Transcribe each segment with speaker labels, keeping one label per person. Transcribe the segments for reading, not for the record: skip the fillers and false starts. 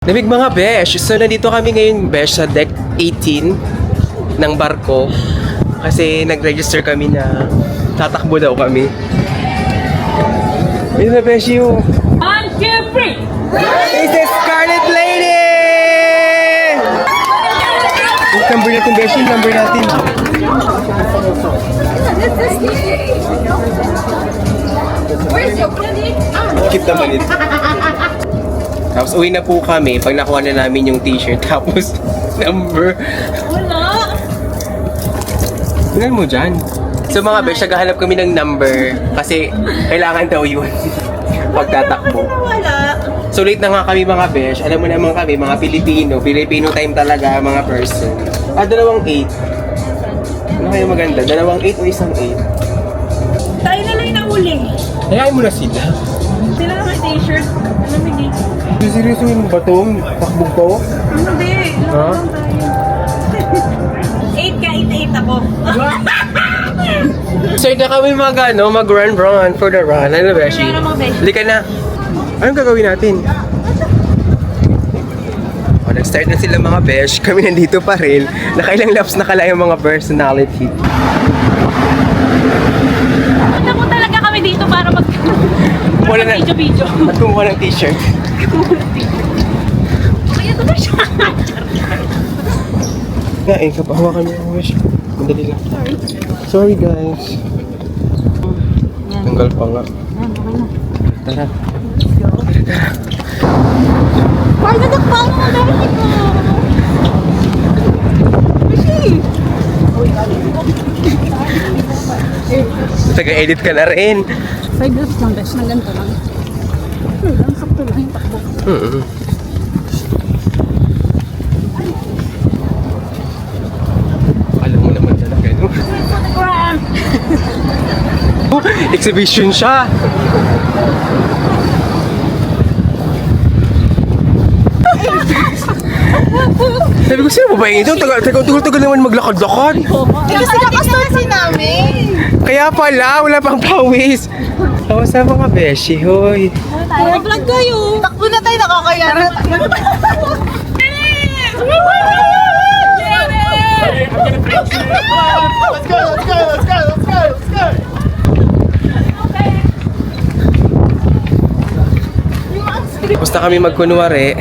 Speaker 1: Namig mga besh, so nandito kami ngayon besh sa deck 18 ng barko kasi nag-register kami na tatakbo daw kami. Ayun na besh yung
Speaker 2: I'm Jeffrey!
Speaker 1: It's the Scarlet Lady! Yung number natin besh, yung number natin.
Speaker 2: Where's your credit?
Speaker 1: Keep naman ito. Tapos uwi na po kami pag nakuha na namin yung t-shirt. Tapos number.
Speaker 2: Wala!
Speaker 1: Tingnan mo dyan. So mga besh, naghahanap kami ng number kasi kailangan daw yun pagtatakbo.
Speaker 2: Wala!
Speaker 1: So late na nga kami mga besh. Alam mo naman kami, mga Filipino time talaga mga person. Dalawang 8. Ano kaya maganda? Dalawang 8 o isang 8?
Speaker 2: Tayo na lang yung nahuli.
Speaker 1: Hayaan mo na sila.
Speaker 2: Sila na may t-shirt. Alam mo,
Speaker 1: Seryoso yung batong takbog ko?
Speaker 2: hindi.
Speaker 1: Ha?
Speaker 2: Lang tayo. 8 ka, 8 ako.
Speaker 1: Start na kami mag-run for the run. Ano beshi?
Speaker 2: Ano mga beshi?
Speaker 1: Halika na. Anong gagawin natin? O, nag-start na sila mga besh. Kami nandito pa rin. Nakailang laps na kala yung mga personality.
Speaker 2: Punta po talaga kami dito para
Speaker 1: Wala na.
Speaker 2: video-video.
Speaker 1: At kumuha ng t-shirt.
Speaker 2: Kaya ito na siya.
Speaker 1: Ngain ka pa. Hawakan mo yung besh. Madali lang. Sorry guys. Tanggal pa nga. Tara.
Speaker 2: Ay, nadakpan mo ang dami ko.
Speaker 1: Taga-edit ka na rin.
Speaker 2: 5 laps lang, besh, na ganito lang. Ano lang, sakto lang yung takbo.
Speaker 1: Alam mo naman talaga, no?
Speaker 2: Instagram!
Speaker 1: Exhibition siya. Sabi ko, sino ba ito? Tagal naman maglakad-lakad.
Speaker 2: Kasi nakastansi namin.
Speaker 1: Kaya pala, wala pang pawis. Tapos sa mga beshi, hoy.
Speaker 2: Vlog kayo. Takbo na tayo, nakakaya na.
Speaker 1: Basta kami magkunwari.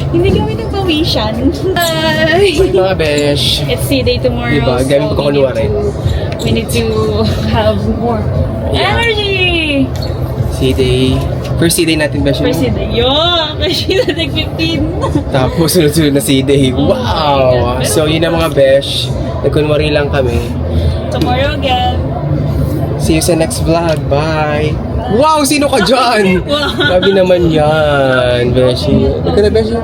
Speaker 2: Hindi kami nagpawisan. Bye!
Speaker 1: Mga besh.
Speaker 2: It's C-Day tomorrow.
Speaker 1: Diba? Gamit ko kunwari.
Speaker 2: We need to have more
Speaker 1: Yeah.
Speaker 2: energy!
Speaker 1: C-Day. First C-Day natin, besh.
Speaker 2: First C-Day. Yo! Kasi na nag-15.
Speaker 1: Tapos sunod-sunod na C-Day. Wow! So yun ang mga besh. Nagkunwari lang kami.
Speaker 2: Tomorrow again.
Speaker 1: See you sa next vlog. Bye! Wow! Sino ka dyan?
Speaker 2: Wow.
Speaker 1: Grabe naman yan, beshi. Ikaw na, beshi.